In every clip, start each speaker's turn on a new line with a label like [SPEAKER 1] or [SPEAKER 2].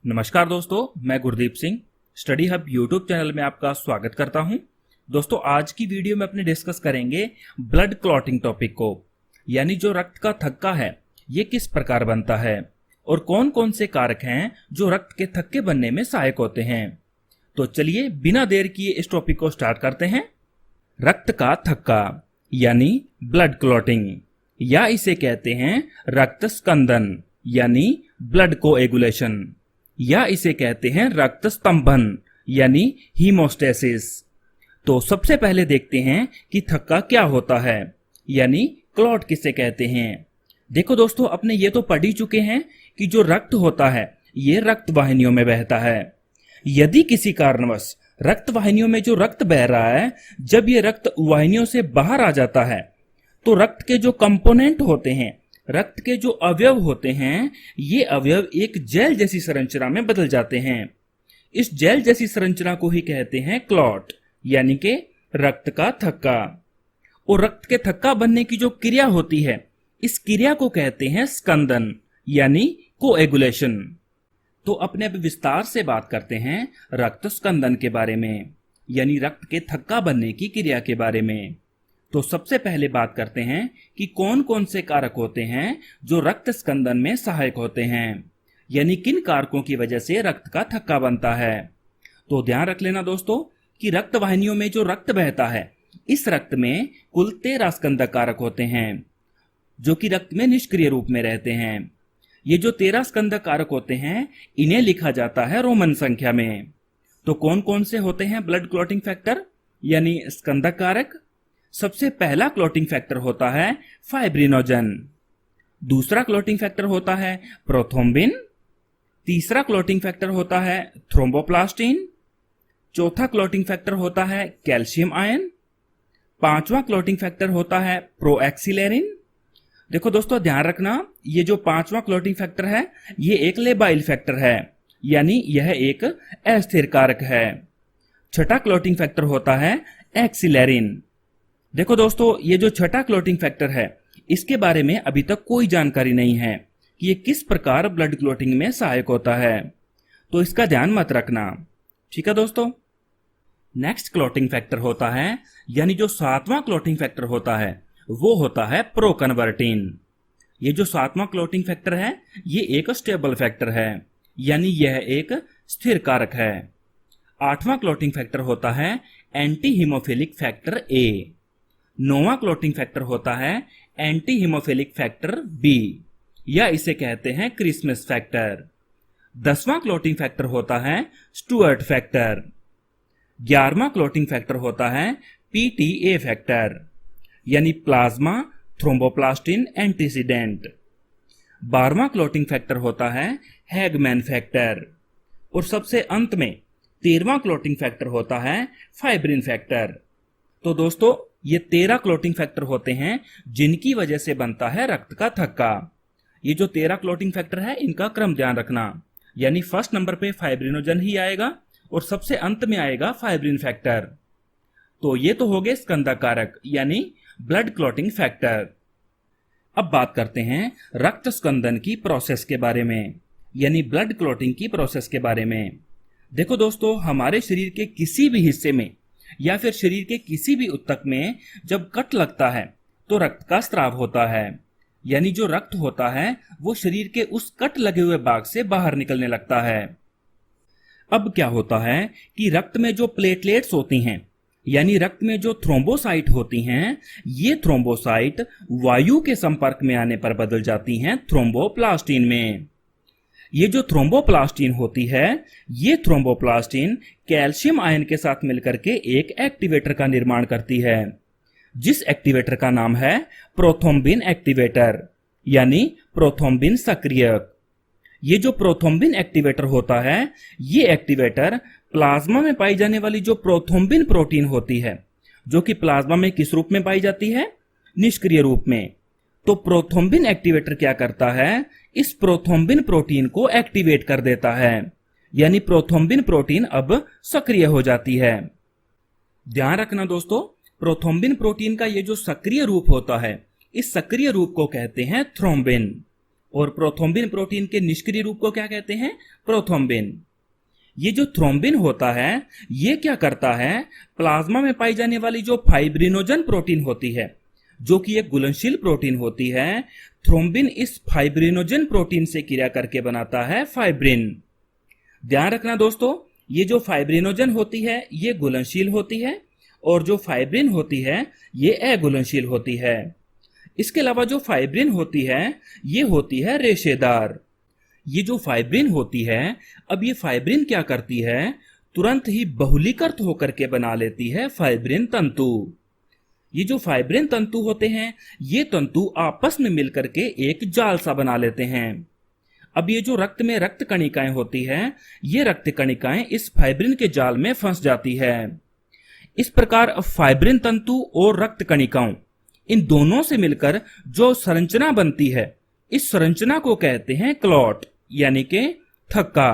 [SPEAKER 1] नमस्कार दोस्तों, मैं Gurdeep Singh study hub YouTube channel में आपका स्वागत करता हूं। दोस्तों, आज की वीडियो में अपने डिस्कस करेंगे ब्लड क्लॉटिंग टॉपिक को, यानी जो रक्त का थक्का है ये किस प्रकार बनता है और कौन कौन से कारक हैं जो रक्त के थक्के बनने में सहायक होते हैं। तो चलिए बिना देर किए इस टॉपिक को स्टार्ट करते हैं। रक्त का थक्का यानी ब्लड क्लॉटिंग, या इसे कहते हैं रक्त स्कंदन यानी ब्लड कोएगुलेशन, या इसे कहते हैं रक्त स्तंभन यानी हीमोस्टेसिस। तो सबसे पहले देखते हैं कि थक्का क्या होता है, यानी क्लॉट किसे कहते हैं। देखो दोस्तों, अपने ये तो पढ़ ही चुके हैं कि जो रक्त होता है ये रक्त वाहिनियों में बहता है। यदि किसी कारणवश रक्त वाहिनियों में जो रक्त बह रहा है, जब ये रक्त वाहिनियों से बाहर आ जाता है तो रक्त के जो कंपोनेंट होते हैं, रक्त के जो अवयव होते हैं, ये अवयव एक जेल जैसी संरचना में बदल जाते हैं। इस जेल जैसी संरचना को ही कहते हैं क्लॉट, यानी कि रक्त का थक्का। और रक्त के थक्का बनने की जो क्रिया होती है, इस क्रिया को कहते हैं स्कंदन यानी कोएगुलेशन। तो अपने अब विस्तार से बात करते हैं रक्त स्कंदन के बारे में, यानी रक्त के थक्का बनने की क्रिया के बारे में। तो सबसे पहले बात करते हैं कि कौन कौन से कारक होते हैं जो रक्त स्कंदन में सहायक होते हैं, यानी किन कारकों की वजह से रक्त का थक्का बनता है। तो ध्यान रख लेना दोस्तों कि रक्त वाहिनियों में जो रक्त बहता है, इस रक्त में कुल 13 स्कंदक कारक होते हैं जो कि रक्त में निष्क्रिय रूप में रहते हैं। ये जो 13 स्कंदक कारक होते हैं, इन्हें लिखा जाता है रोमन संख्या में। तो कौन कौन से होते हैं ब्लड क्लॉटिंग फैक्टर यानी स्कंदक कारक। सबसे पहला क्लॉटिंग फैक्टर होता है फाइब्रिनोजन, दूसरा क्लॉटिंग फैक्टर होता है प्रोथ्रोम्बिन, तीसरा क्लॉटिंग फैक्टर होता है थ्रोम्बोप्लास्टिन, चौथा क्लॉटिंग फैक्टर होता है कैल्शियम आयन, पांचवा क्लॉटिंग फैक्टर होता है प्रोएक्सिलेरिन। देखो दोस्तों, ध्यान रखना, ये जो पांचवा क्लॉटिंग फैक्टर है ये एक लेबाइल फैक्टर है, यानी यह एक अस्थिर कारक है। छठा क्लॉटिंग फैक्टर होता है एक्सिलेरिन। देखो दोस्तों, ये जो छठा क्लॉटिंग फैक्टर है, इसके बारे में अभी तक कोई जानकारी नहीं है कि ये किस प्रकार ब्लड क्लॉटिंग में सहायक होता है, तो इसका ध्यान मत रखना, ठीक है दोस्तों। नेक्स्ट क्लॉटिंग फैक्टर होता है, यानी जो 7वां क्लॉटिंग फैक्टर होता है वो होता है प्रोकन्वर्टिन। ये जो 7वां क्लॉटिंग फैक्टर है ये एक स्टेबल फैक्टर है, यानी यह एक स्थिर कारक है। 8वां क्लॉटिंग फैक्टर होता है एंटी हीमोफिलिक फैक्टर ए। 9वां क्लॉटिंग फैक्टर होता है एंटी हीमोफिलिक फैक्टर बी, या इसे कहते हैं क्रिसमस फैक्टर। 10वां क्लॉटिंग फैक्टर होता है स्टुअर्ट फैक्टर। 11वां क्लॉटिंग फैक्टर होता है पीटीए फैक्टर, यानी प्लाज्मा थ्रोम्बोप्लास्टिन एंटीसीडेंट। 12वां क्लॉटिंग फैक्टर होता है हैगमैन फैक्टर। और सबसे अंत में 13वां क्लॉटिंग फैक्टर होता है फाइब्रिन फैक्टर। तो दोस्तों, ये 13 क्लॉटिंग फैक्टर होते हैं जिनकी वजह से बनता है रक्त का थक्का। ये जो 13 क्लॉटिंग फैक्टर है इनका क्रम ध्यान रखना, यानी फर्स्ट नंबर पे फाइब्रिनोजन ही आएगा और सबसे अंत में आएगा फाइब्रिन फैक्टर। तो ये तो हो गए स्कंदक कारक यानी ब्लड क्लॉटिंग फैक्टर। अब बात करते हैं रक्त स्कंदन की प्रोसेस के बारे में, यानी ब्लड क्लॉटिंग की प्रोसेस के बारे में। देखो दोस्तों, हमारे शरीर के किसी भी हिस्से में या फिर शरीर के किसी भी ऊतक में जब कट लगता है तो रक्त का स्राव होता है, यानी जो रक्त होता है वो शरीर के उस कट लगे हुए भाग से बाहर निकलने लगता है। अब क्या होता है कि रक्त में जो प्लेटलेट्स होती हैं, यानी रक्त में जो थ्रोम्बोसाइट होती हैं, ये थ्रोम्बोसाइट वायु के संपर्क में आने पर बदल जाती हैं थ्रोम्बोप्लास्टिन में। ये जो थ्रोम्बोप्लास्टिन होती है, ये थ्रोम्बोप्लास्टिन कैल्शियम आयन के साथ मिलकर के एक एक्टिवेटर का निर्माण करती है, जिस एक्टिवेटर का नाम है प्रोथ्रोम्बिन एक्टिवेटर, यानी प्रोथ्रोम्बिन सक्रियक। ये जो प्रोथ्रोम्बिन एक्टिवेटर होता है, ये एक्टिवेटर प्लाज्मा में पाई जाने वाली जो प्रोथ्रोम्बिन प्रोटीन होती है, जो कि प्लाज्मा में किस रूप में पाई जाती है, निष्क्रिय रूप में। तो प्रोथ्रोम्बिन एक्टिवेटर क्या करता है, इस प्रोथ्रोम्बिन प्रोटीन को एक्टिवेट कर देता है, यानी प्रोथ्रोम्बिन प्रोटीन अब सक्रिय हो जाती है। ध्यान रखना दोस्तों, प्रोथ्रोम्बिन प्रोटीन का ये जो सक्रिय रूप होता है, इस सक्रिय रूप को कहते हैं थ्रोम्बिन। और प्रोथ्रोम्बिन प्रोटीन के निष्क्रिय रूप को क्या कहते हैं? प्रोथ्रोम्बिन। ये जो थ्रोम्बिन होता है ये क्या करता है, प्लाज्मा में पाई जाने वाली जो फाइब्रिनोजन प्रोटीन होती है, जो कि एक घुलनशील प्रोटीन होती है, थ्रोम्बिन इस फाइब्रिनोजन प्रोटीन से क्रिया करके बनाता है फाइब्रिन। ध्यान रखना दोस्तों, ये जो फाइब्रिनोजन होती है ये घुलनशील होती है और जो फाइब्रिन होती है ये अघुलनशील होती है। इसके अलावा जो फाइब्रिन होती है ये होती है रेशेदार। ये जो फाइब्रिन होती है, अब ये फाइब्रिन क्या करती है, तुरंत ही बहुलीकृत होकर के बना लेती है फाइब्रिन तंतु। ये जो फाइब्रिन तंतु होते हैं ये तंतु आपस में मिलकर के एक जाल सा बना लेते हैं। अब ये जो रक्त में रक्त कणिकाएं होती हैं, ये रक्त कणिकाएं इस फाइब्रिन के जाल में फंस जाती है। इस प्रकार फाइब्रिन तंतु और रक्त कणिकाओं, इन दोनों से मिलकर जो संरचना बनती है, इस संरचना को कहते हैं क्लॉट, यानी कि थक्का।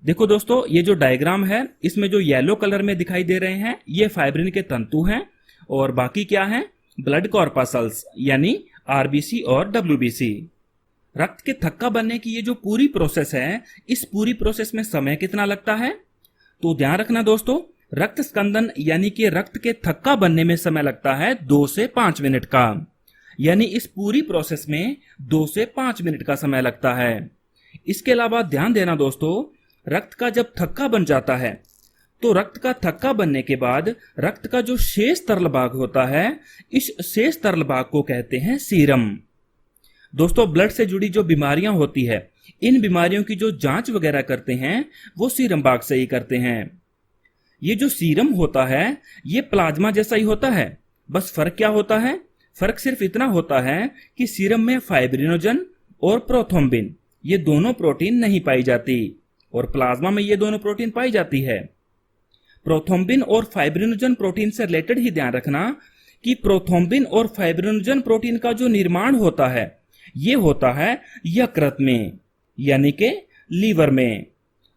[SPEAKER 1] देखो दोस्तों, ये जो डायग्राम है इसमें जो येलो कलर में दिखाई दे रहे हैं ये फाइब्रिन के तंतु हैं और बाकी क्या है, ब्लड कॉर्पसल्स यानी आरबीसी और डब्ल्यूबीसी। रक्त के थक्का बनने की ये जो पूरी प्रोसेस है, इस पूरी प्रोसेस में समय कितना लगता है? तो ध्यान रखना दोस्तों, रक्त स्कंदन यानी कि रक्त के थक्का बनने में समय लगता है 2 से 5 मिनट का। यानी इस पूरी प्रोसेस में 2 से 5 मिनट का समय लगता है। इसके अलावा ध्यान देना दोस्तों, रक्त का जब थक्का बन जाता है तो रक्त का थक्का बनने के बाद रक्त का जो शेष तरल भाग होता है, इस शेष तरल भाग को कहते हैं सीरम। दोस्तों, ब्लड से जुड़ी जो बीमारियां होती है, इन बीमारियों की जो जांच वगैरह करते हैं वो सीरम भाग से ही करते हैं। ये जो सीरम होता है ये प्लाज्मा जैसा ही होता है, बस फर्क क्या होता है? फर्क सिर्फ इतना होता है कि सीरम में फाइब्रिनोजन और प्रोथ्रोम्बिन ये दोनों प्रोटीन नहीं पाई जाती और प्लाज्मा में ये दोनों प्रोटीन पाई जाती है। प्रोथ्रोम्बिन और फाइब्रिनोजन प्रोटीन से रिलेटेड ही ध्यान रखना कि प्रोथ्रोम्बिन और फाइब्रिनोजन प्रोटीन का जो निर्माण होता है ये होता है यकृत में, यानी कि लीवर में।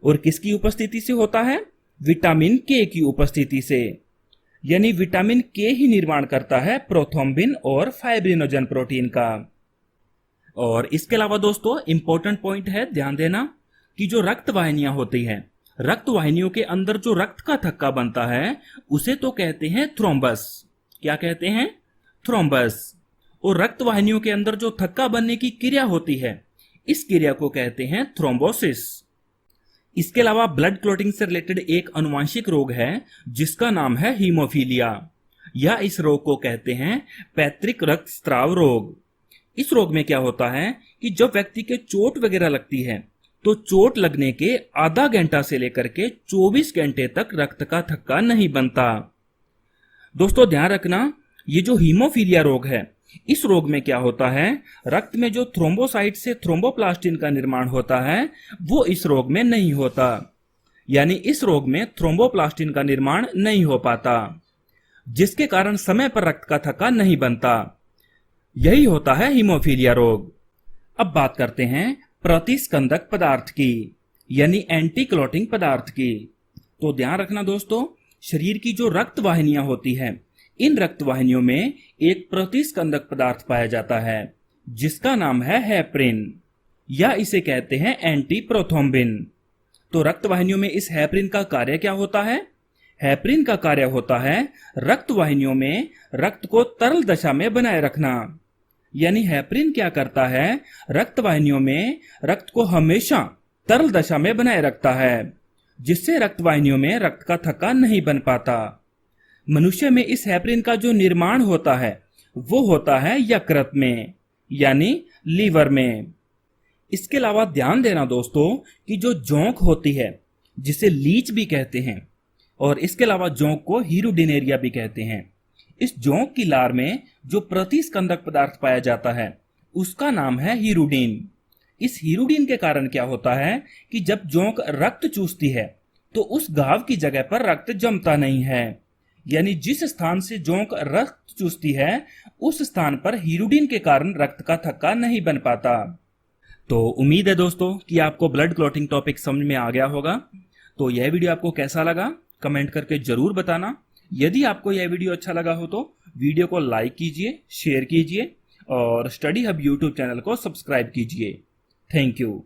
[SPEAKER 1] और किसकी उपस्थिति से होता है? विटामिन के की उपस्थिति से। यानी विटामिन के ही निर्माण करता है प्रोथ्रोम्बिन और फाइब्रिनोजन प्रोटीन का। और इसके अलावा दोस्तों इंपॉर्टेंट पॉइंट है, ध्यान देना कि जो रक्त वाहिनियां होती हैं, रक्त वाहिनियों के अंदर जो रक्त का थक्का बनता है उसे तो कहते हैं थ्रोम्बस। क्या कहते हैं? थ्रोम्बस। और रक्त वाहिनियों के अंदर जो थक्का बनने की क्रिया होती है, इस क्रिया को कहते हैं थ्रोम्बोसिस। इसके अलावा ब्लड क्लॉटिंग से रिलेटेड एक अनुवांशिक रोग है जिसका नाम है हीमोफीलिया, या इस रोग को कहते हैं पैतृक रक्तस्राव रोग। इस रोग में क्या होता है कि जब व्यक्ति के चोट वगैरह लगती है तो चोट लगने के आधा घंटा से लेकर के 24 घंटे तक रक्त का थक्का नहीं बनता। दोस्तों ध्यान रखना, ये जो हीमोफीलिया रोग है, इस रोग में क्या होता है, रक्त में जो थ्रोम्बोसाइट से थ्रोम्बोप्लास्टिन का निर्माण होता है वो इस रोग में नहीं होता। यानी इस रोग में थ्रोम्बोप्लास्टिन का निर्माण नहीं हो पाता, जिसके कारण समय पर रक्त का थक्का नहीं बनता। यही होता है हीमोफीलिया रोग। अब बात करते हैं प्रतिस्कंदक पदार्थ की, यानी एंटी क्लॉटिंग पदार्थ की। तो ध्यान रखना दोस्तों, शरीर की जो रक्त वाहिनियां होती हैं, इन रक्त वाहिनियों में एक प्रतिस्कंदक पदार्थ पाया जाता है जिसका नाम है हेपरिन, या इसे कहते हैं एंटी प्रोथ्रोम्बिन। तो रक्त वाहिनियों में इस हेपरिन का कार्य क्या होता है? हेपरिन का कार्य होता है रक्त वाहिनियों में रक्त को तरल दशा में बनाए रखना। यानी हेपरिन क्या करता है, रक्त वाहिनियों में रक्त को हमेशा तरल दशा में बनाए रखता है, जिससे रक्त वाहिनियों में रक्त का थक्का नहीं बन पाता। मनुष्य में इस हेपरिन का जो निर्माण होता है वो होता है यकृत में, यानी लीवर में। इसके अलावा ध्यान देना दोस्तों कि जो जोंक होती है जिसे लीच भी कहते हैं, और इसके अलावा जोंक को हीरोडिनेरिया भी कहते हैं, इस जोंक की लार में जो प्रतिस्कंदक पदार्थ पाया जाता है उसका नाम है हीरोडिन। इस हीरोडिन के कारण क्या होता है कि जब जोंक रक्त चूसती है तो उस घाव की जगह पर रक्त जमता नहीं है। यानी जिस स्थान से जोंक रक्त चूसती है उस स्थान पर हीरोडिन के कारण रक्त का थक्का नहीं बन पाता। तो उम्मीद है दोस्तों कि आपको ब्लड क्लॉटिंग टॉपिक समझ में आ गया होगा। तो यह वीडियो आपको कैसा लगा कमेंट करके जरूर बताना। यदि आपको यह वीडियो अच्छा लगा हो तो वीडियो को लाइक कीजिए, शेयर कीजिए और स्टडी हब यूट्यूब चैनल को सब्सक्राइब कीजिए। Thank you.